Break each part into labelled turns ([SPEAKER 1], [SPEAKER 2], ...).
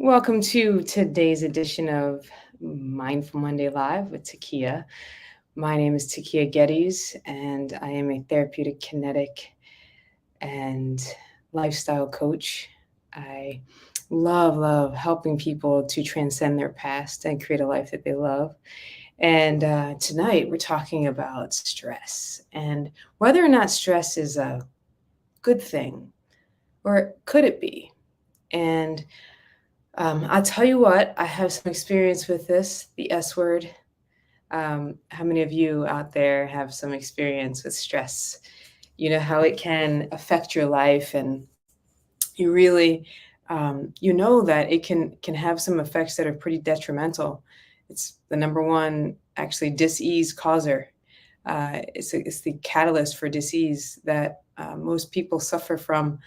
[SPEAKER 1] Welcome to today's edition of Mindful Monday Live with Takia. My name is Takia Geddes, and I am a therapeutic kinetic and lifestyle coach. I love helping people to transcend their past and create a life that they love. And tonight we're talking about stress and whether or not stress is a good thing, or could it be? And I'll tell you what, I have some experience with this, the S word. How many of you out there have some experience with stress? You know how it can affect your life, and you really, you know that it can have some effects that are pretty detrimental. It's the number one, actually, dis-ease causer. It's the catalyst for disease that most people suffer from,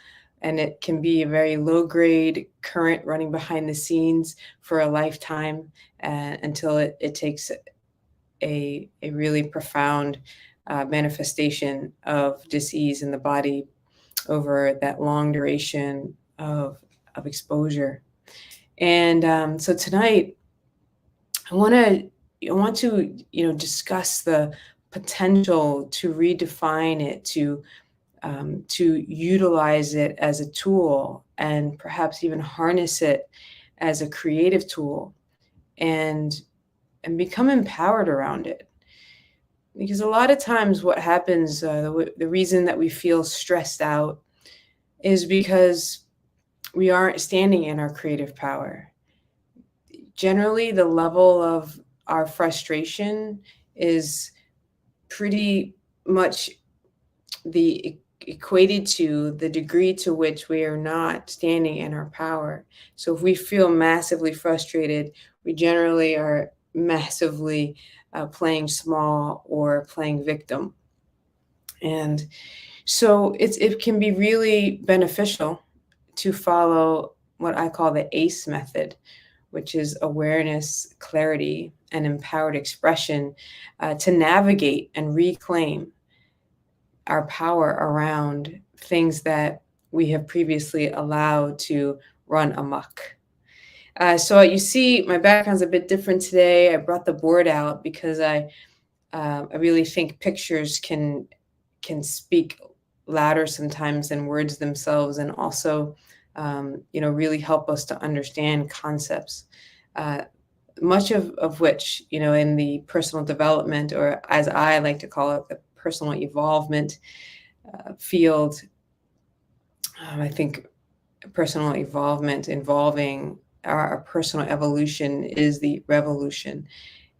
[SPEAKER 1] and it can be a very low grade current running behind the scenes for a lifetime, until it takes a really profound manifestation of disease in the body over that long duration of exposure. And so tonight, I want to discuss the potential to redefine it, to utilize it as a tool, and perhaps even harness it as a creative tool, and and become empowered around it. Because a lot of times, what happens, the reason that we feel stressed out is because we aren't standing in our creative power. Generally, the level of our frustration is pretty much equated to the degree to which we are not standing in our power. So if we feel massively frustrated, we generally are massively playing small or playing victim. And so it can be really beneficial to follow what I call the ACE method, which is awareness, clarity, and empowered expression, to navigate and reclaim our power around things that we have previously allowed to run amok. So you see, my background's a bit different today. I brought the board out because I really think pictures can speak louder sometimes than words themselves, and also really help us to understand concepts. Uh, Much of which, in the personal development, or as I like to call it, the personal evolvement field, I think personal evolvement involving our personal evolution is the revolution.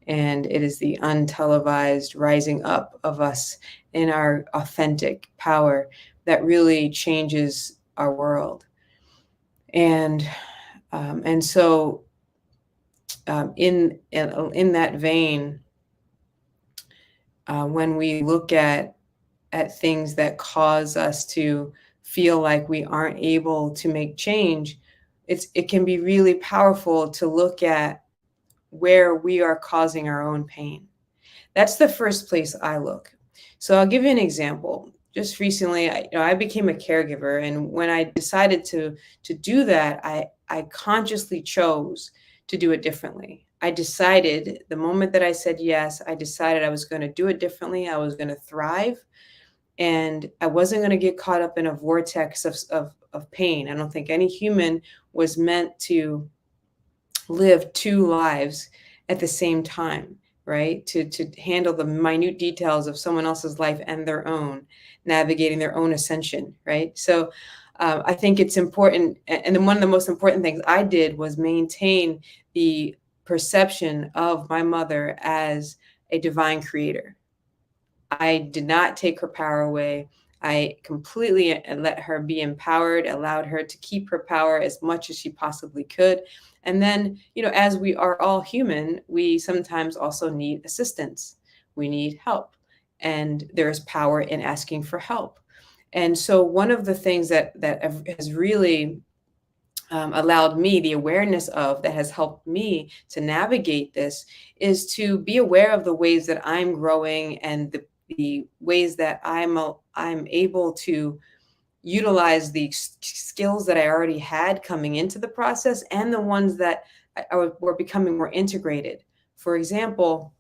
[SPEAKER 1] And it is the untelevised rising up of us in our authentic power that really changes our world. And so in that vein, when we look at things that cause us to feel like we aren't able to make change, it can be really powerful to look at where we are causing our own pain. That's the first place I look. So I'll give you an example. Just recently, I became a caregiver, and when I decided to do that, I consciously chose to do it differently. I decided the moment that I said yes, I decided I was going to do it differently. I was going to thrive, and I wasn't going to get caught up in a vortex of pain. I don't think any human was meant to live two lives at the same time, right? To handle the minute details of someone else's life and their own, navigating their own ascension, right? So I think it's important. And then one of the most important things I did was maintain the perception of my mother as a divine creator. I did not take her power away. I completely let her be empowered, allowed her to keep her power as much as she possibly could. And then, as we are all human, we sometimes also need assistance. We need help. And there is power in asking for help. And so one of the things that has really allowed me the awareness of, that has helped me to navigate this, is to be aware of the ways that I'm growing, and the ways that I'm able to utilize the skills that I already had coming into the process and the ones that were becoming more integrated. For example,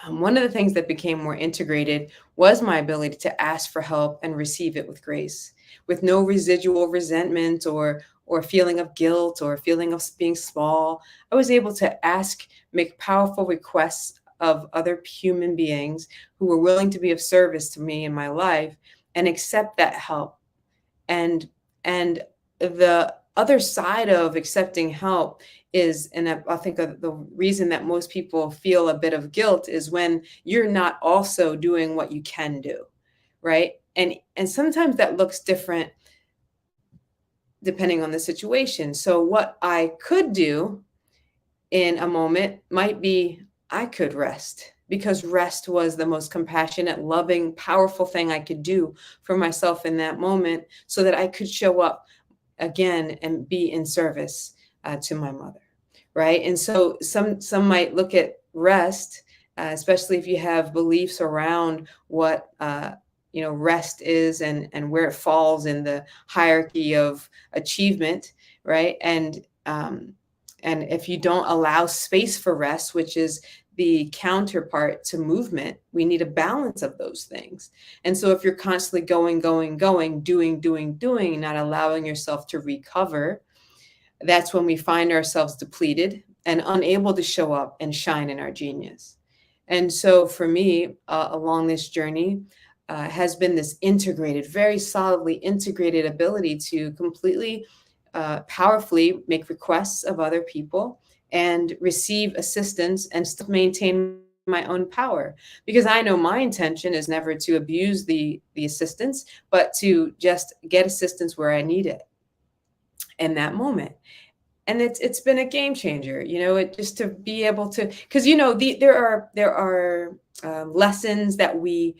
[SPEAKER 1] one of the things that became more integrated was my ability to ask for help and receive it with grace, with no residual resentment or feeling of guilt or feeling of being small. I was able to ask, make powerful requests of other human beings who were willing to be of service to me in my life and accept that help. And the other side of accepting help is, and I think the reason that most people feel a bit of guilt is when you're not also doing what you can do, right? And sometimes that looks different depending on the situation. So what I could do in a moment might be I could rest, because rest was the most compassionate, loving, powerful thing I could do for myself in that moment so that I could show up again and be in service to my mother, right? And so some might look at rest, especially if you have beliefs around what rest is and where it falls in the hierarchy of achievement, right? And if you don't allow space for rest, which is the counterpart to movement, we need a balance of those things. And so if you're constantly going, doing, not allowing yourself to recover, that's when we find ourselves depleted and unable to show up and shine in our genius. And so for me, along this journey, has been this integrated, very solidly integrated ability to completely powerfully make requests of other people and receive assistance and still maintain my own power, because I know my intention is never to abuse the assistance, but to just get assistance where I need it in that moment. And it's been a game changer, it just to be able to, because there are lessons that we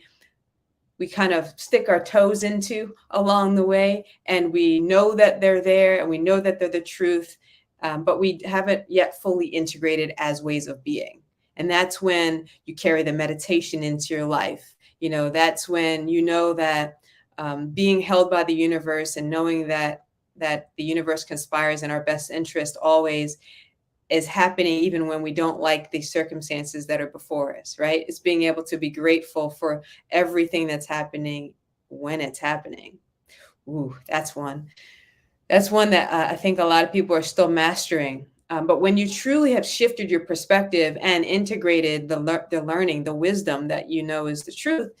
[SPEAKER 1] kind of stick our toes into along the way, and we know that they're there and we know that they're the truth, but we haven't yet fully integrated as ways of being. And that's when you carry the meditation into your life. That's when that being held by the universe and knowing that the universe conspires in our best interest always is happening, even when we don't like the circumstances that are before us, right? It's being able to be grateful for everything that's happening when it's happening. Ooh, that's one that I think a lot of people are still mastering. But when you truly have shifted your perspective and integrated the learning, the wisdom that is the truth,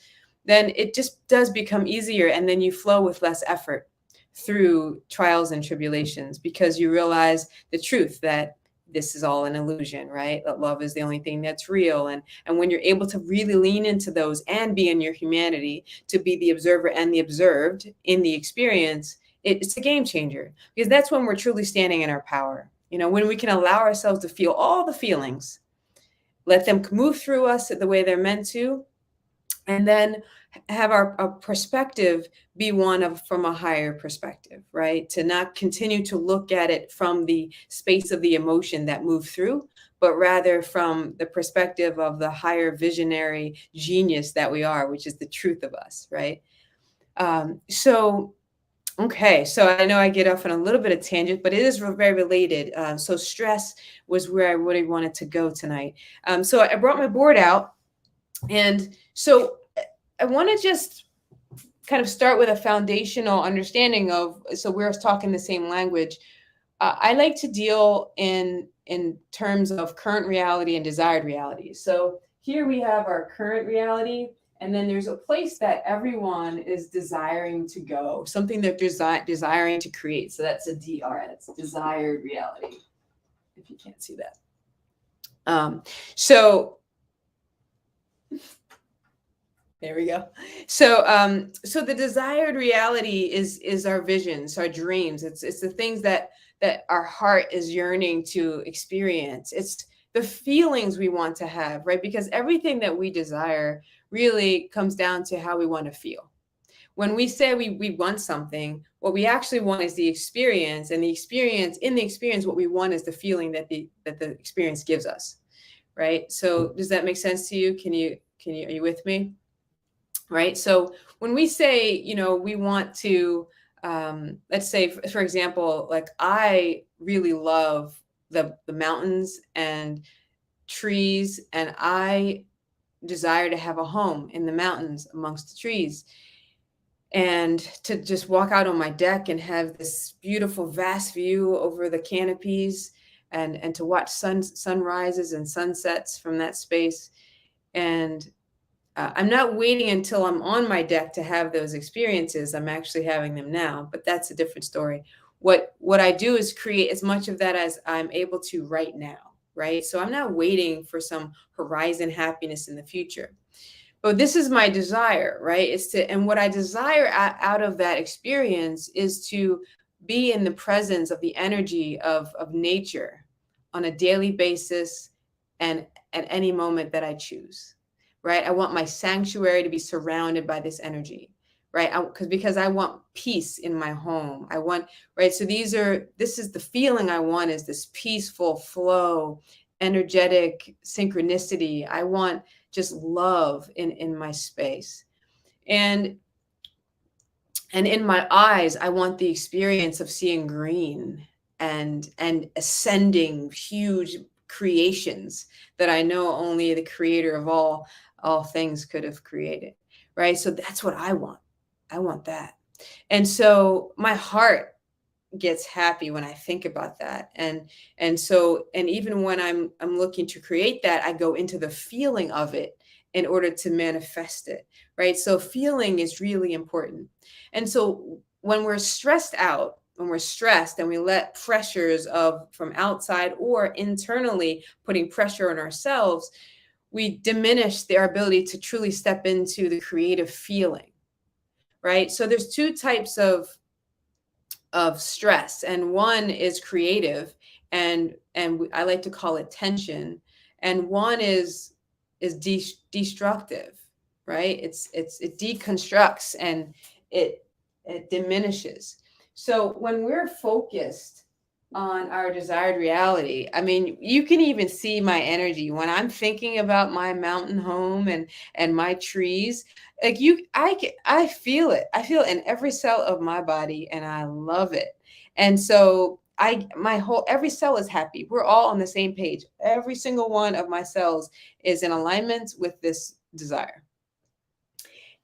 [SPEAKER 1] then it just does become easier. And then you flow with less effort through trials and tribulations, because you realize the truth that this is all an illusion, right? That love is the only thing that's real. And when you're able to really lean into those and be in your humanity, to be the observer and the observed in the experience, it's a game changer, because that's when we're truly standing in our power. When we can allow ourselves to feel all the feelings, let them move through us the way they're meant to, and then have our perspective be from a higher perspective, right? To not continue to look at it from the space of the emotion that moved through, but rather from the perspective of the higher visionary genius that we are, which is the truth of us, right? Okay, so I know I get off on a little bit of tangent, but it is very related. So stress was where I really wanted to go tonight. So I brought my board out, and so I want to just kind of start with a foundational understanding of, so we're talking the same language. I like to deal in terms of current reality and desired reality. So here we have our current reality, and then there's a place that everyone is desiring to go, something they're desiring to create. So that's a DR, that's desired reality, if you can't see that. So there we go. So the desired reality is our visions, our dreams. It's the things that our heart is yearning to experience. It's the feelings we want to have, right? Because everything that we desire really comes down to how we want to feel. When we say we want something, what we actually want is the experience, and in the experience, what we want is the feeling that the experience gives us, right? So does that make sense to you? Are you with me? Right. So when we say, we want to, let's say, for example, like I really love the mountains and trees, and I desire to have a home in the mountains amongst the trees, and to just walk out on my deck and have this beautiful vast view over the canopies, and to watch sunrises and sunsets from that space. And I'm not waiting until I'm on my deck to have those experiences. I'm actually having them now, but that's a different story. What I do is create as much of that as I'm able to right now, right? So I'm not waiting for some horizon happiness in the future. But this is my desire, right? And what I desire out of that experience is to be in the presence of the energy of nature on a daily basis, and at any moment that I choose, right? I want my sanctuary to be surrounded by this energy, right? Because I want peace in my home. I want, right? So this is the feeling I want, is this peaceful flow, energetic synchronicity. I want just love in my space. And in my eyes, I want the experience of seeing green and ascending huge creations that I know only the creator of all things could have created. Right. So that's what I want. I want that. And so my heart gets happy when I think about that. And even when I'm looking to create that, I go into the feeling of it in order to manifest it, right? So feeling is really important. And so when we're stressed out, when we're stressed and we let pressures of from outside or internally putting pressure on ourselves, we diminish their ability to truly step into the creative feeling, right? So there's two types of stress, and one is creative, and I like to call it tension, and one is destructive, right? It deconstructs, and it diminishes. So when we're focused on our desired reality, I mean, you can even see my energy when I'm thinking about my mountain home and my trees. Like I feel it. I feel it in every cell of my body, and I love it. And so my whole every cell is happy. We're all on the same page. Every single one of my cells is in alignment with this desire.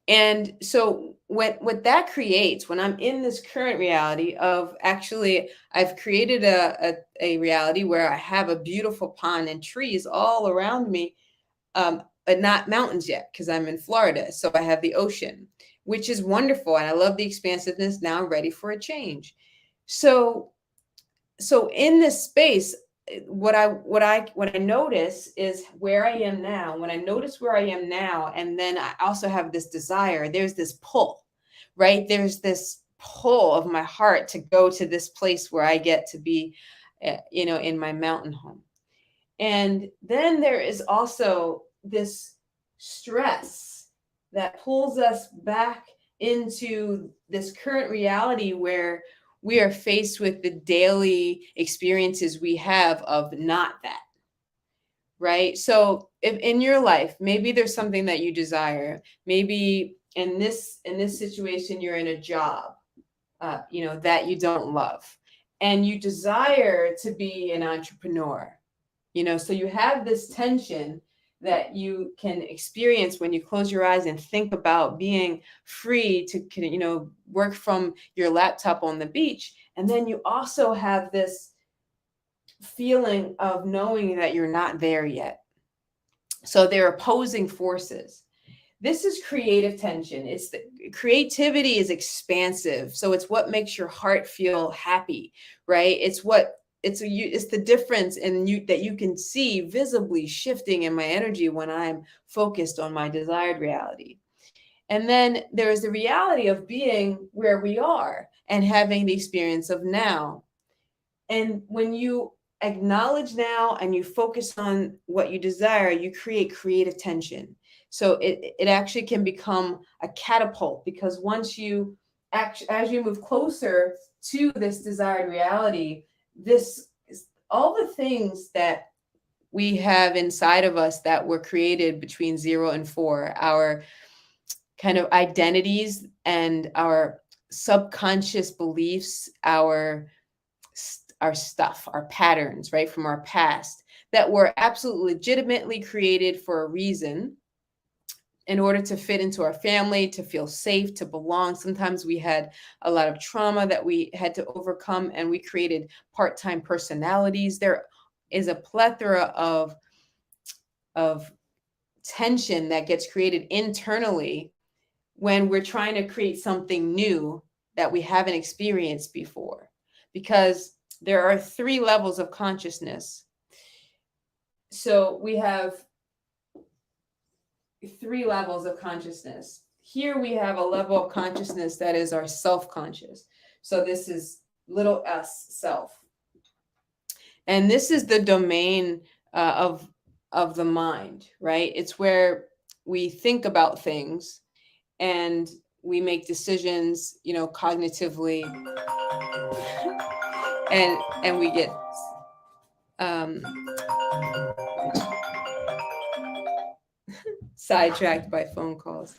[SPEAKER 1] And so what that creates, when I'm in this current reality of, actually I've created a reality where I have a beautiful pond and trees all around me, but not mountains yet, because I'm in Florida. So I have the ocean, which is wonderful. And I love the expansiveness. Now I'm ready for a change. So in this space, what I notice is where I am now. When I notice where I am now, and then I also have this desire, there's this pull, right? There's this pull of my heart to go to this place where I get to be, in my mountain home. And then there is also this stress that pulls us back into this current reality where we are faced with the daily experiences we have of not that, right? So if in your life, maybe there's something that you desire, maybe in this situation, you're in a job, that you don't love, and you desire to be an entrepreneur, so you have this tension that you can experience when you close your eyes and think about being free to, work from your laptop on the beach. And then you also have this feeling of knowing that you're not there yet. So they're opposing forces. This is creative tension. Creativity is expansive. So it's what makes your heart feel happy, right? It's the difference that you can see visibly shifting in my energy when I'm focused on my desired reality. And then there's the reality of being where we are and having the experience of now. And when you acknowledge now and you focus on what you desire, you create creative tension. So it actually can become a catapult, because once as you move closer to this desired reality, this is all the things that we have inside of us that were created between 0 and 4, kind of identities and our subconscious beliefs, our stuff, our patterns, right, from our past that were absolutely legitimately created for a reason in order to fit into our family, to feel safe, to belong. Sometimes we had a lot of trauma that we had to overcome, and we created part-time personalities. There is a plethora of tension that gets created internally when we're trying to create something new that we haven't experienced before, because there are 3 levels of consciousness. So we have 3 levels of consciousness. Here we have a level of consciousness that is our self-conscious. So this is little s, self. And this is the domain of the mind, right? It's where we think about things and we make decisions, you know, cognitively, and we get sidetracked by phone calls.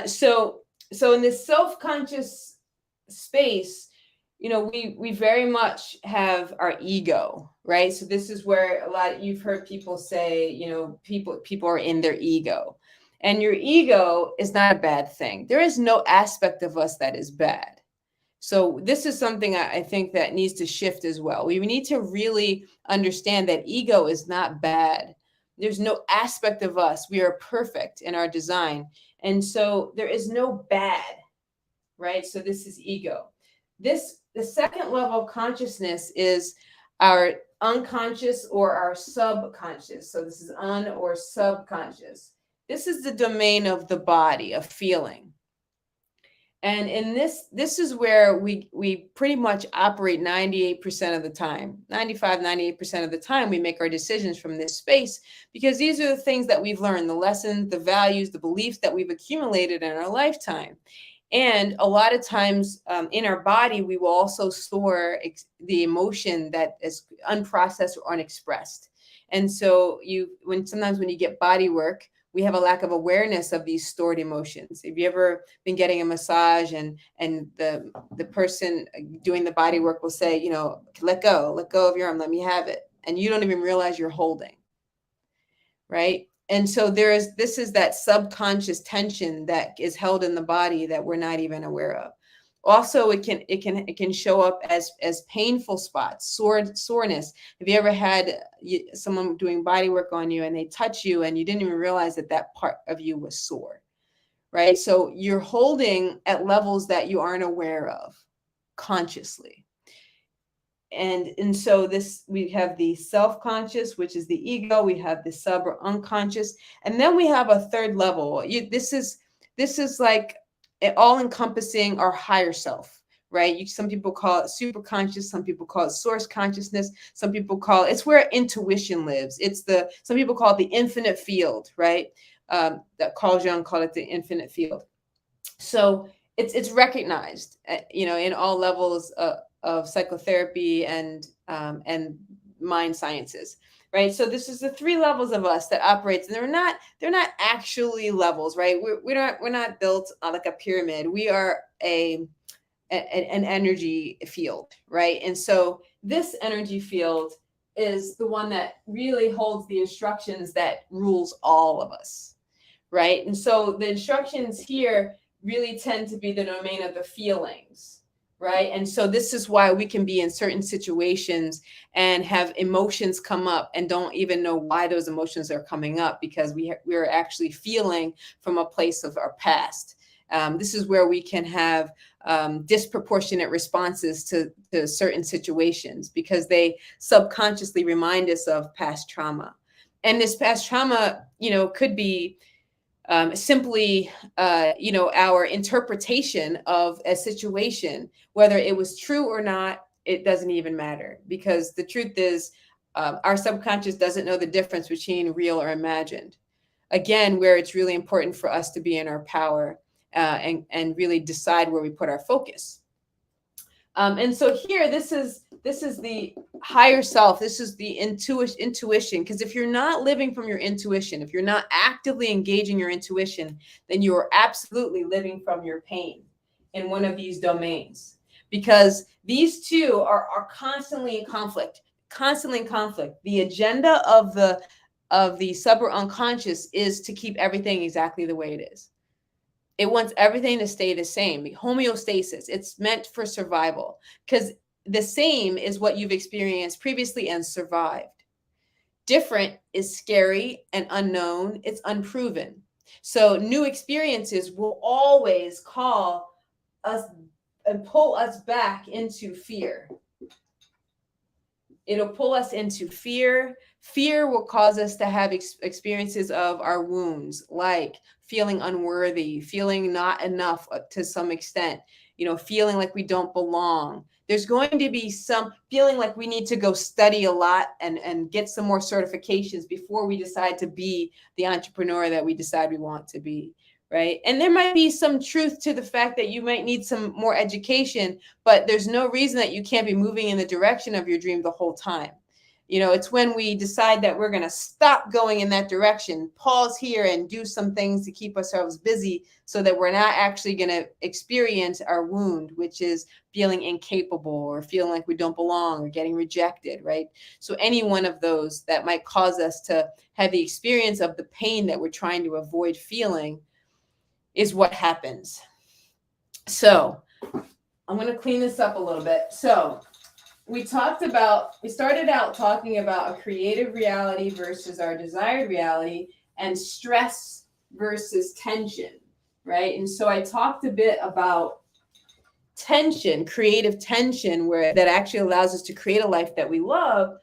[SPEAKER 1] So in this self-conscious space, you know, we very much have our ego, right? So this is where a lot, you've heard people say, you know, people are in their ego. And your ego is not a bad thing. There is no aspect of us that is bad. So this is something I think that needs to shift as well. We need to really understand that ego is not bad. There's no aspect of us. We are perfect in our design. And so there is no bad, right? So this is ego. The second level of consciousness is our unconscious or our subconscious. So this is un or subconscious. This is the domain of the body, of feeling. And in this is where we pretty much operate 98% of the time. 98% of the time we make our decisions from this space, because these are the things that we've learned, the lessons, the values, the beliefs that we've accumulated in our lifetime. And a lot of times in our body, we will also store the emotion that is unprocessed or unexpressed. And so sometimes when you get body work, we have a lack of awareness of these stored emotions. Have you ever been getting a massage and the person doing the body work will say, you know, let go of your arm, let me have it. And you don't even realize you're holding, right? And so this is that subconscious tension that is held in the body that we're not even aware of. Also, it can show up as painful spots, soreness. Have you ever had someone doing body work on you and they touch you and you didn't even realize that part of you was sore, right? So you're holding at levels that you aren't aware of consciously. And so we have the self-conscious, which is the ego. We have the sub or unconscious, and then we have a third level. This is like all encompassing our higher self, right? Some people call it super conscious, some people call it source consciousness, some people call it's where intuition lives. Some people call it the infinite field, right? That Carl Jung called it the infinite field. So it's recognized, you know, in all levels of psychotherapy and mind sciences, right? So this is the 3 levels of us that operates, and they're not actually levels, right? We're not built like a pyramid. We are an energy field, right? And so this energy field is the one that really holds the instructions that rules all of us, right? And so the instructions here really tend to be the domain of the feelings, right? And so this is why we can be in certain situations and have emotions come up and don't even know why those emotions are coming up, because we're actually feeling from a place of our past. This is where we can have disproportionate responses to certain situations because they subconsciously remind us of past trauma. And this past trauma, you know, could be simply, you know, our interpretation of a situation, whether it was true or not, it doesn't even matter, because the truth is our subconscious doesn't know the difference between real or imagined. Again, where it's really important for us to be in our power and really decide where we put our focus. And so here, this is the higher self. This is the intuition. Because if you're not living from your intuition, if you're not actively engaging your intuition, then you are absolutely living from your pain in one of these domains. Because these two are constantly in conflict, constantly in conflict. The agenda of the sub or unconscious is to keep everything exactly the way it is. It wants everything to stay the same. Homeostasis. It's meant for survival, because the same is what you've experienced previously and survived. Different is scary and unknown. It's unproven. So new experiences will always call us and pull us back into fear. It'll pull us into fear. Fear will cause us to have experiences of our wounds, like feeling unworthy, feeling not enough to some extent, feeling like we don't belong. There's going to be some feeling like we need to go study a lot and get some more certifications before we decide to be the entrepreneur that we decide we want to be. Right. And there might be some truth to the fact that you might need some more education, but there's no reason that you can't be moving in the direction of your dream the whole time. It's when we decide that we're going to stop going in that direction, pause here and do some things to keep ourselves busy so that we're not actually going to experience our wound, which is feeling incapable or feeling like we don't belong or getting rejected, right? So any one of those that might cause us to have the experience of the pain that we're trying to avoid feeling is what happens. So I'm going to clean this up a little bit. So we started out talking about a creative reality versus our desired reality, and stress versus tension, right? And so I talked a bit about tension, creative tension, that actually allows us to create a life that we love,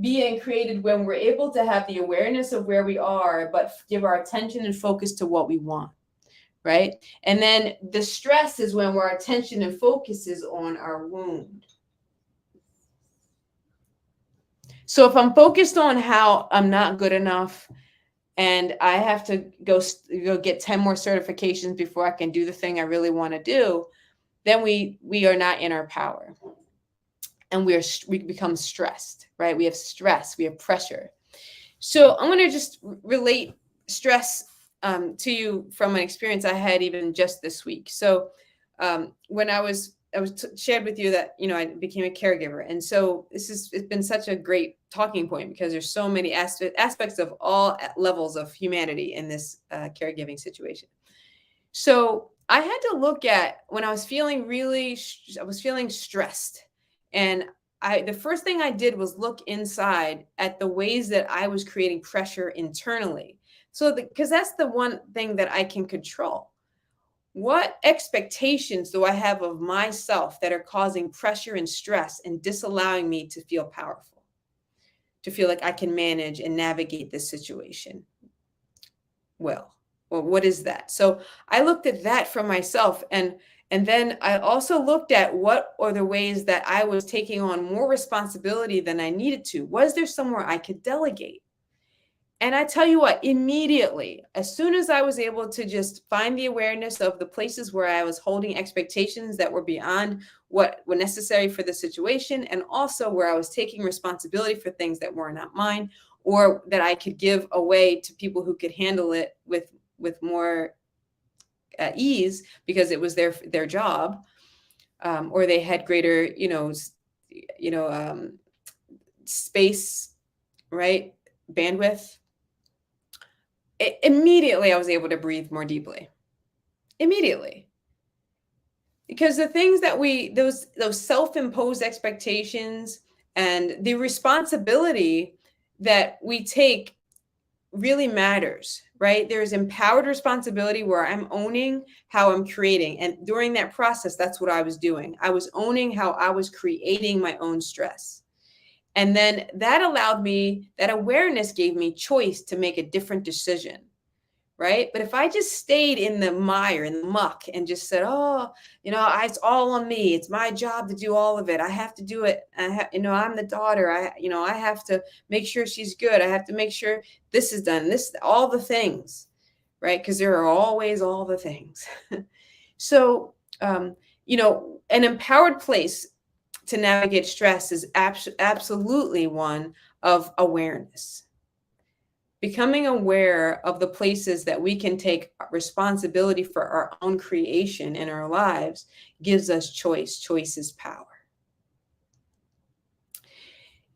[SPEAKER 1] being created when we're able to have the awareness of where we are, but give our attention and focus to what we want. Right. And then the stress is when our attention and focus is on our wound. So if I'm focused on how I'm not good enough and I have to go get 10 more certifications before I can do the thing I really want to do, then we are not in our power. And we become stressed, right? We have stress, we have pressure. So I'm going to just relate stress to you from an experience I had even just this week. So when I was shared with you that, I became a caregiver. And so it's been such a great talking point because there's so many aspects of all levels of humanity in this caregiving situation. So I had to look at when I was feeling stressed. And the first thing I did was look inside at the ways that I was creating pressure internally. So because that's the one thing that I can control. What expectations do I have of myself that are causing pressure and stress and disallowing me to feel powerful, to feel like I can manage and navigate this situation? Well, what is that? So I looked at that for myself. And then I also looked at what are the ways that I was taking on more responsibility than I needed to. Was there somewhere I could delegate? And I tell you what, immediately, as soon as I was able to just find the awareness of the places where I was holding expectations that were beyond what were necessary for the situation, and also where I was taking responsibility for things that were not mine, or that I could give away to people who could handle it with more ease because it was their job, or they had greater, space, right? Bandwidth. Immediately I was able to breathe more deeply. Immediately. Because the things that those self-imposed expectations and the responsibility that we take really matters, right? There's empowered responsibility where I'm owning how I'm creating. And during that process, that's what I was doing. I was owning how I was creating my own stress. And then that allowed me, that awareness gave me choice to make a different decision, right? But if I just stayed in the mire, in the muck, and just said, oh, it's all on me. It's my job to do all of it. I have to do it. I'm the daughter. I have to make sure she's good. I have to make sure this is done. All the things, right? Because there are always all the things. So, an empowered place to navigate stress is absolutely one of awareness. Becoming aware of the places that we can take responsibility for our own creation in our lives gives us choice. Choice is power.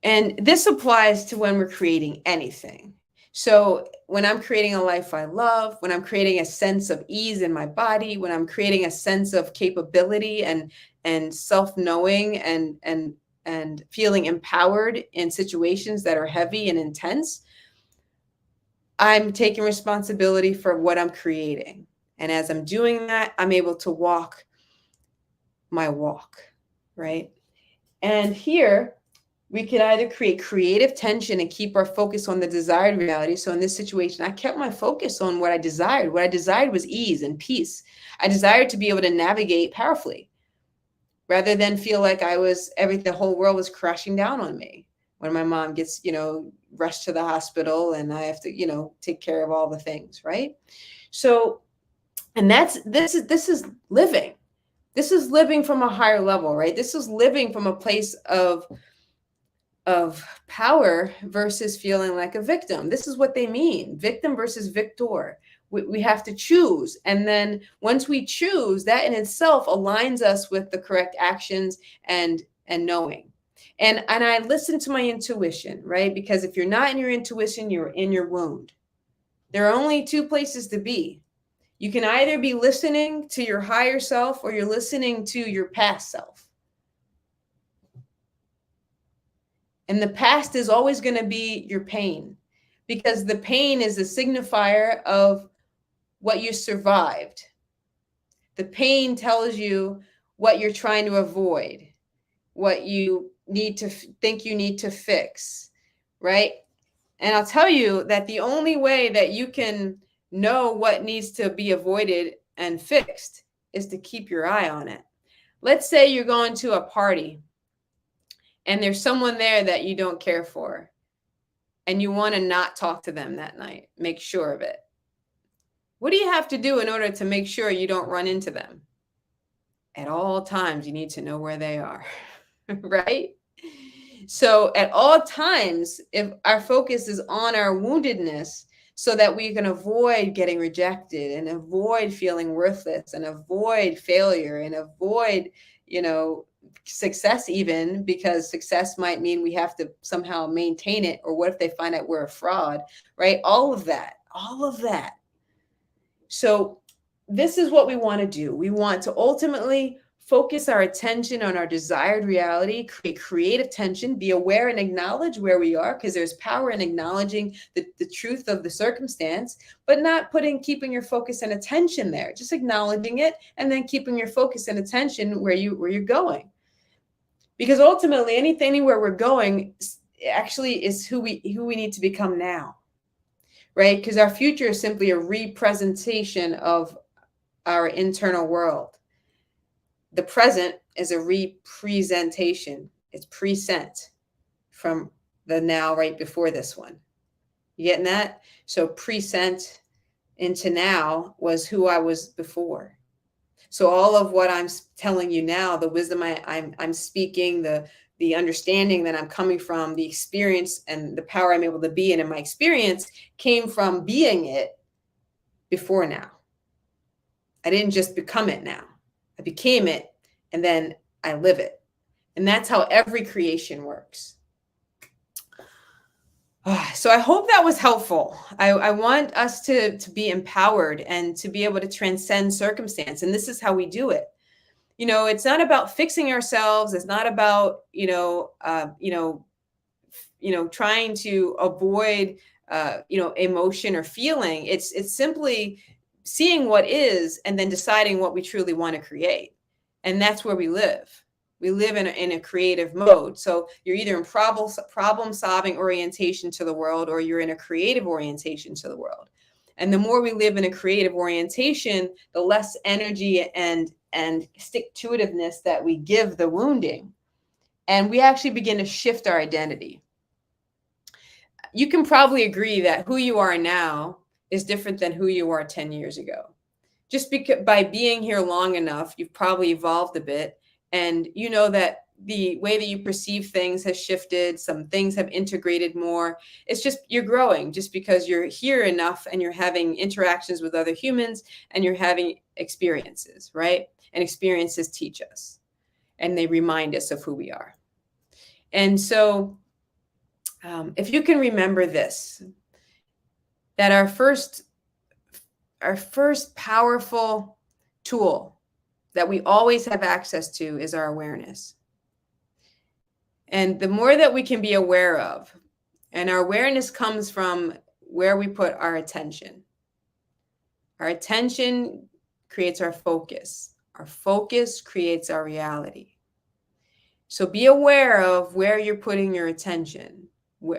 [SPEAKER 1] And this applies to when we're creating anything. So when I'm creating a life I love, when I'm creating a sense of ease in my body, when I'm creating a sense of capability and self-knowing and feeling empowered in situations that are heavy and intense, I'm taking responsibility for what I'm creating. And as I'm doing that, I'm able to walk my walk, right? And here, we could either create creative tension and keep our focus on the desired reality. So in this situation, I kept my focus on what I desired. What I desired was ease and peace. I desired to be able to navigate powerfully rather than feel like the whole world was crashing down on me when my mom gets, rushed to the hospital and I have to, take care of all the things, right? So, and this is living. This is living from a higher level, right? This is living from a place of power versus feeling like a victim. This is what they mean, victim versus victor. We have to choose. And then once we choose, that in itself aligns us with the correct actions and knowing. And I listen to my intuition, right? Because if you're not in your intuition, you're in your wound. There are only two places to be. You can either be listening to your higher self or you're listening to your past self. And the past is always going to be your pain, because the pain is a signifier of what you survived. The pain tells you what you're trying to avoid, what you need to think you need to fix, right? And I'll tell you that the only way that you can know what needs to be avoided and fixed is to keep your eye on it. Let's say you're going to a party and there's someone there that you don't care for, and you want to not talk to them that night. Make sure of it. What do you have to do in order to make sure you don't run into them? At all times, you need to know where they are, right? So at all times, if our focus is on our woundedness, so that we can avoid getting rejected and avoid feeling worthless and avoid failure and avoid, success, even because success might mean we have to somehow maintain it. Or what if they find out we're a fraud, right? All of that. So this is what we want to do. We want to ultimately focus our attention on our desired reality, create creative tension, be aware and acknowledge where we are, because there's power in acknowledging the truth of the circumstance, but not keeping your focus and attention there, just acknowledging it and then keeping your focus and attention where you're going. Because ultimately, anywhere we're going actually is who we need to become now, right? Because our future is simply a representation of our internal world. The present is a representation. It's present from the now right before this one. You getting that? So present into now was who I was before. So all of what I'm telling you now, the wisdom I'm speaking, the understanding that I'm coming from, the experience and the power I'm able to be in my experience came from being it before now. I didn't just become it now. I became it and then I live it. And that's how every creation works. So I hope that was helpful. I want us to be empowered and to be able to transcend circumstance. And this is how we do it. It's not about fixing ourselves. It's not about, trying to avoid, emotion or feeling. It's simply seeing what is and then deciding what we truly want to create. And that's where we live. We live in a creative mode. So you're either in problem solving orientation to the world, or you're in a creative orientation to the world. And the more we live in a creative orientation, the less energy and stick-to-itiveness that we give the wounding. And we actually begin to shift our identity. You can probably agree that who you are now is different than who you were 10 years ago. Just because by being here long enough, you've probably evolved a bit. And you know that the way that you perceive things has shifted. Some things have integrated more. It's just you're growing just because you're here enough and you're having interactions with other humans and you're having experiences, right? And experiences teach us and they remind us of who we are. And so if you can remember this, that our first powerful tool that we always have access to is our awareness. And the more that we can be aware of, and our awareness comes from where we put our attention. Our attention creates our focus. Our focus creates our reality. So be aware of where you're putting your attention.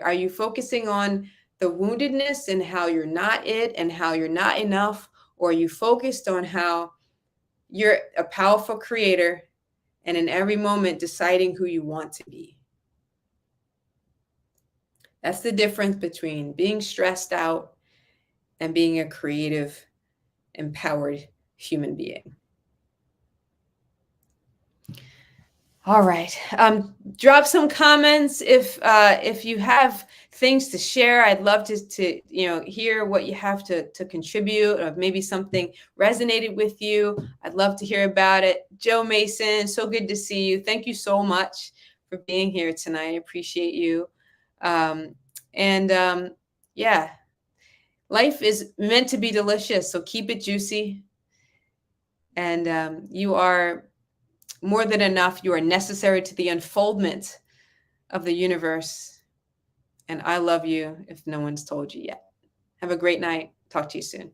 [SPEAKER 1] Are you focusing on the woundedness and how you're not it and how you're not enough? Or are you focused on how you're a powerful creator and in every moment deciding who you want to be? That's the difference between being stressed out and being a creative, empowered human being. All right. Drop some comments if you have things to share. I'd love to hear what you have to contribute, or maybe something resonated with you. I'd love to hear about it. Joe Mason, so good to see you. Thank you so much for being here tonight. I appreciate you. Yeah, life is meant to be delicious, so keep it juicy. And you are more than enough. You are necessary to the unfoldment of the universe. And I love you if no one's told you yet. Have a great night. Talk to you soon.